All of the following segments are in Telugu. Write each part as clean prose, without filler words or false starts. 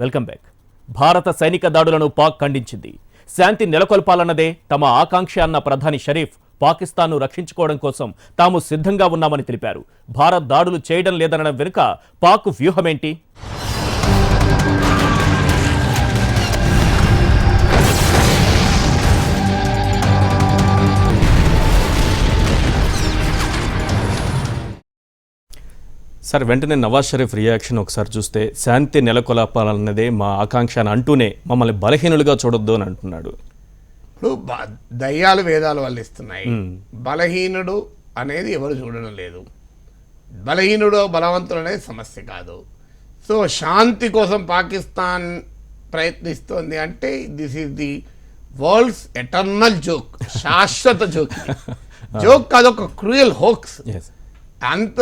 Welcome back. భారత సైనిక దాడులను పాక్ ఖండించింది. శాంతి నెలకొల్పాలన్నదే తమ ఆకాంక్ష అన్న ప్రధాని షరీఫ్ పాకిస్తాన్ను రక్షించుకోవడం కోసం తాము సిద్ధంగా ఉన్నామని తెలిపారు. భారత్ దాడులు చేయడం లేదనడం వెనుక పాక్ వ్యూహమేంటి? సార్, వెంటనే నవాజ్ షరీఫ్ రియాక్షన్ ఒకసారి చూస్తే శాంతి నెలకొల్పాలన్నదే మా ఆకాంక్ష అని అంటూనే మమ్మల్ని బలహీనులుగా చూడొద్దు అని అంటున్నాడు. ఇప్పుడు దయ్యాలు వేదాలు వాళ్ళు ఇస్తున్నాయి. బలహీనుడు అనేది ఎవరు చూడడం లేదు. బలహీనుడు బలవంతుడు అనేది సమస్య కాదు. సో శాంతి కోసం పాకిస్తాన్ ప్రయత్నిస్తోంది అంటే this is the world's eternal joke, శాశ్వత జోక్. జోక్ కాదు, ఒక క్రూయల్ హోక్స్. అంత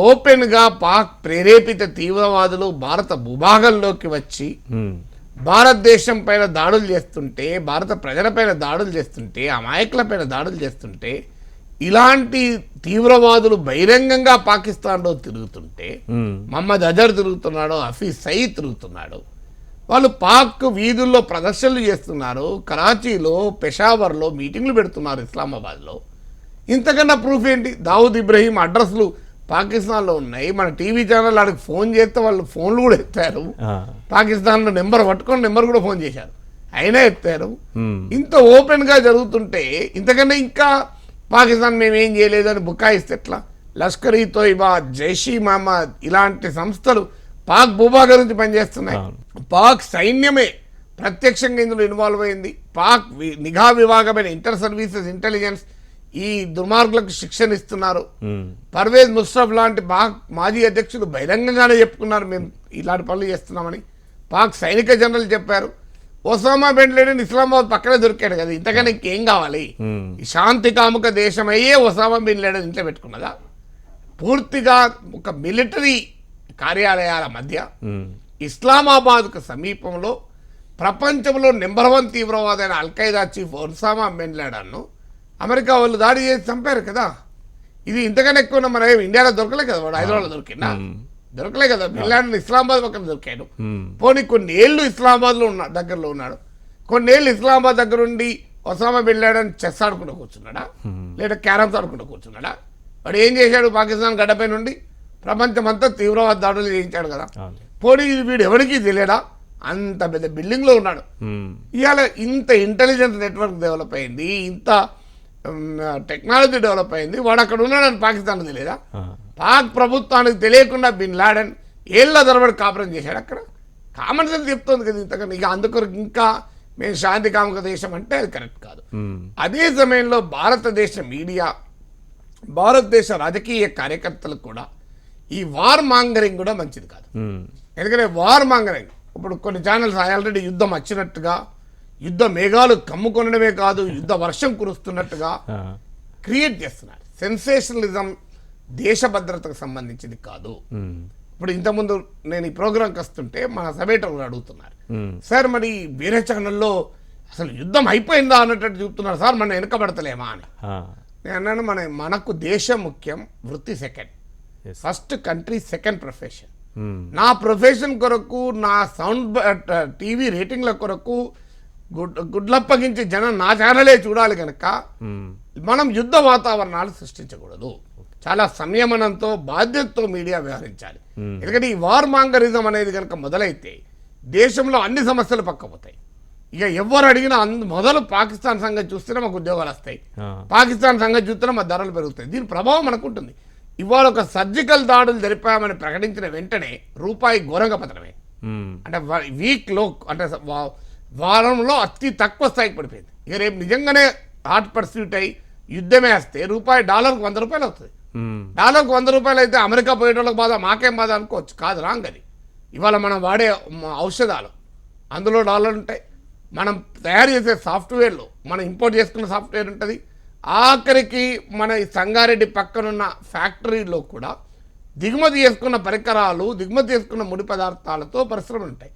ఓపెన్గా పాక్ ప్రేరేపిత తీవ్రవాదులు భారత భూభాగంలోకి వచ్చి భారతదేశం పైన దాడులు చేస్తుంటే, భారత ప్రజలపైన దాడులు చేస్తుంటే, అమాయకులపైన దాడులు చేస్తుంటే, ఇలాంటి తీవ్రవాదులు బహిరంగంగా పాకిస్తాన్లో తిరుగుతుంటే, మహమ్మద్ అజర్ తిరుగుతున్నాడు, హఫీజ్ సయీద్ తిరుగుతున్నాడు, వాళ్ళు పాక్ వీధుల్లో ప్రదర్శనలు చేస్తున్నారు, కరాచీలో పెషావర్లో మీటింగ్లు పెడుతున్నారు, ఇస్లామాబాద్లో. ఇంతకన్నా ప్రూఫ్ ఏంటి? దావుద్ ఇబ్రహీం అడ్రస్లు పాకిస్తాన్లో ఉన్నాయి. మన టీవీ ఛానల్ వాడికి ఫోన్ చేస్తే వాళ్ళు ఫోన్లు కూడా ఎత్తారు. పాకిస్తాన్లో నెంబర్ పట్టుకొని నెంబర్ కూడా ఫోన్ చేశారు, అయినా ఎత్తారు. ఇంత ఓపెన్గా జరుగుతుంటే ఇంతకన్నా ఇంకా పాకిస్తాన్ మేమేం చేయలేదు అని బుకాయిస్తే ఎట్లా? లష్కర్ ఈ తోయిబా, జైషీ మహమ్మద్ ఇలాంటి సంస్థలు పాక్ భూభాగం నుంచి పనిచేస్తున్నాయి. పాక్ సైన్యమే ప్రత్యక్షంగా ఇందులో ఇన్వాల్వ్ అయింది. పాక్ నిఘా విభాగమైన ఇంటర్ సర్వీసెస్ ఇంటెలిజెన్స్ ఈ దుర్మార్గులకు శిక్షణ ఇస్తున్నారు. పర్వేజ్ ముషరఫ్ లాంటి పాక్ మాజీ అధ్యక్షుడు బహిరంగంగానే చెప్పుకున్నారు, మేము ఇలాంటి పనులు చేస్తున్నామని. పాక్ సైనిక జనరల్ చెప్పారు. ఒసామా బిన్ లాడెన్ ఇస్లామాబాద్ పక్కనే దొరికాడు కదా, ఇంతకన్నా ఇంకేం కావాలి? ఈ శాంతి కాముక దేశం అయ్యే ఒసామా బిన్ లాడెన్ ఇంట్లో పెట్టుకున్నదా? పూర్తిగా ఒక మిలిటరీ కార్యాలయాల మధ్య ఇస్లామాబాద్కు సమీపంలో ప్రపంచంలో నెంబర్ 1 తీవ్రవాదైన అల్ఖైదా చీఫ్ ఒసామా బిన్ లాడెన్ను అమెరికా వాళ్ళు దాడి చేసి చంపారు కదా. ఇది ఇంతకన్నా ఎక్కువ మన ఇండియాలో దొరకలే కదా, వాడు హైదరాబాద్లో దొరికిందా? దొరకలే కదా. బిన్ లాడెన్ ఇస్లామాబాద్ పక్కన దొరికాడు. పోనీ కొన్ని ఏళ్ళు ఇస్లామాబాద్లో దగ్గరలో ఉన్నాడు, కొన్ని ఏళ్ళు ఇస్లామాబాద్ దగ్గర ఉండి ఒసామా బిన్ లాడెన్ చెస్ ఆడుకుంటూ కూర్చున్నాడా, లేదా క్యారమ్స్ ఆడుకుంటూ కూర్చున్నాడా? వాడు ఏం చేశాడు? పాకిస్తాన్ గడ్డపై నుండి ప్రపంచమంతా తీవ్రవాద దాడులు చేయించాడు కదా. పోనీ వీడు ఎవరికి తెలియడా? అంత పెద్ద బిల్డింగ్లో ఉన్నాడు. ఇవాళ ఇంత ఇంటెలిజెన్స్ నెట్వర్క్ డెవలప్ అయింది, ఇంత టెక్నాలజీ డెవలప్ అయింది, వాడు అక్కడ ఉన్నాడని పాకిస్తాన్కి తెలియదా? పాక్ ప్రభుత్వానికి తెలియకుండా బిన్ లాడెన్ ఏళ్ళ తరబడి కాపురం చేశాడు అక్కడ. కామన్ సెన్స్ చెప్తుంది కదా. ఇంతకన్నా ఇక అందుకొరకు ఇంకా మేము శాంతి కాముక దేశం అంటే అది కరెక్ట్ కాదు. అదే సమయంలో భారతదేశ మీడియా, భారతదేశ రాజకీయ కార్యకర్తలకు కూడా ఈ వార్ మాంగరింగ్ కూడా మంచిది కాదు. ఎందుకంటే వార్ మాంగరింగ్ ఇప్పుడు కొన్ని ఛానల్స్ ఆల్రెడీ యుద్ధం వచ్చినట్టుగా, యుద్ధ మేఘాలు కమ్ముకొనడమే కాదు యుద్ధ వర్షం కురుస్తున్నట్టుగా క్రియేట్ చేస్తున్నారు. సెన్సేషనలిజం దేశ భద్రతకు సంబంధించింది కాదు. ఇప్పుడు ఇంతకుముందు నేను ఈ ప్రోగ్రాంకి వస్తుంటే మన సభేటర్లు అడుగుతున్నారు, సార్ మరి వేరే ఛానల్లో అసలు యుద్ధం అయిపోయిందా అన్నట్టు చూపుతున్నారు సార్, మనం వెనకబడతలేమా అని. నేను అన్నాను, మనకు దేశం ముఖ్యం, వృత్తి second, first country second profession. నా ప్రొఫెషన్ కొరకు, నా సౌండ్ టీవీ రేటింగ్ల కొరకు గుడ్లప్పగించి జనం నా ఛానలే చూడాలి కనుక మనం యుద్ధ వాతావరణాలు సృష్టించకూడదు. చాలా సంయమనంతో బాధ్యతతో మీడియా వ్యవహరించాలి. ఎందుకంటే ఈ వార్ మాంగరిజం అనేది కనుక మొదలైతే దేశంలో అన్ని సమస్యలు పక్కపోతాయి. ఇక ఎవరు అడిగినా మొదలు పాకిస్తాన్ సంగతి చూస్తేనే మాకు ఉద్యోగాలు వస్తాయి, పాకిస్తాన్ సంగతి చూస్తేనే మా ధరలు పెరుగుతాయి. దీని ప్రభావం మనకు ఉంటుంది. ఇవాళ ఒక సర్జికల్ దాడులు జరిపామని ప్రకటించిన వెంటనే రూపాయి ఘోరంగా పతనమే. అంటే వీక్లో అంటే వారంలో అతి తక్కువ స్థాయికి పడిపోయింది. ఇక రేపు నిజంగానే హాట్ పర్స్యూట్ అయ్యి యుద్ధమే వస్తే రూపాయి డాలర్కు 100 రూపాయలు అవుతుంది. డాలర్కు 100 రూపాయలు అయితే అమెరికా పోయేటోళ్ళకి బాధ, మాకేం బాధ అనుకోవచ్చు. కాదు, రాంగ్ అది. ఇవాళ మనం వాడే ఔషధాలు అందులో డాలర్లు ఉంటాయి, మనం తయారు చేసే సాఫ్ట్వేర్లో మనం ఇంపోర్ట్ చేసుకున్న సాఫ్ట్వేర్ ఉంటుంది, ఆఖరికి మన సంగారెడ్డి పక్కనున్న ఫ్యాక్టరీలో కూడా దిగుమతి చేసుకున్న పరికరాలు, దిగుమతి చేసుకున్న ముడి పదార్థాలతో పరిశ్రమలు ఉంటాయి.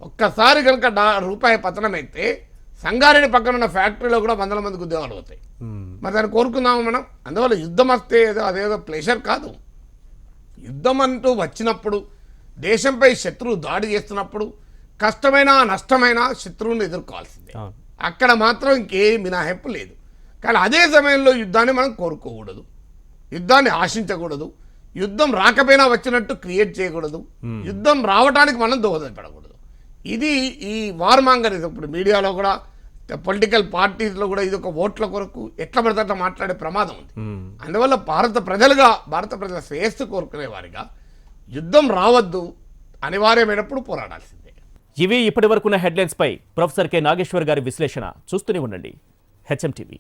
ఒక్కసారి కనుక రూపాయి పతనం అయితే సంగారెడ్డి పక్కన ఉన్న ఫ్యాక్టరీలో కూడా 100 మందికి ఉద్యోగాలు అవుతాయి. మరి దాన్ని కోరుకుందాము మనం. అందువల్ల యుద్ధం వస్తే అదేదో ప్లెజర్ కాదు. యుద్ధం అంటూ వచ్చినప్పుడు, దేశంపై శత్రువు దాడి చేస్తున్నప్పుడు కష్టమైన నష్టమైన శత్రువుని ఎదుర్కోవాల్సిందే. అవును. అక్కడ మాత్రం ఇంకే మినహాయింపు లేదు. కానీ అదే సమయంలో యుద్ధాన్ని మనం కోరుకోకూడదు, యుద్ధాన్ని ఆశించకూడదు, యుద్ధం రాకపోయినా వచ్చినట్టు క్రియేట్ చేయకూడదు, యుద్ధం రావడానికి మనం దోహదపడకూడదు. ఇది ఈ వార్మాంగర్ ఇప్పుడు మీడియాలో కూడా పొలిటికల్ పార్టీస్లో కూడా ఇది ఒక ఓట్ల కొరకు ఎట్లా పడితే అట్లా మాట్లాడే ప్రమాదం ఉంది. అందువల్ల భారత ప్రజల శ్రేయస్సు కోరుకునే వారిగా యుద్ధం రావద్దు, అనివార్యమైనప్పుడు పోరాడాల్సిందే. ఇవి ఇప్పటి వరకున్న హెడ్లైన్స్ పై ప్రొఫెసర్ కె నాగేశ్వర్ గారి విశ్లేషణ. చూస్తూనే ఉండండి హెచ్ఎం టీవీ.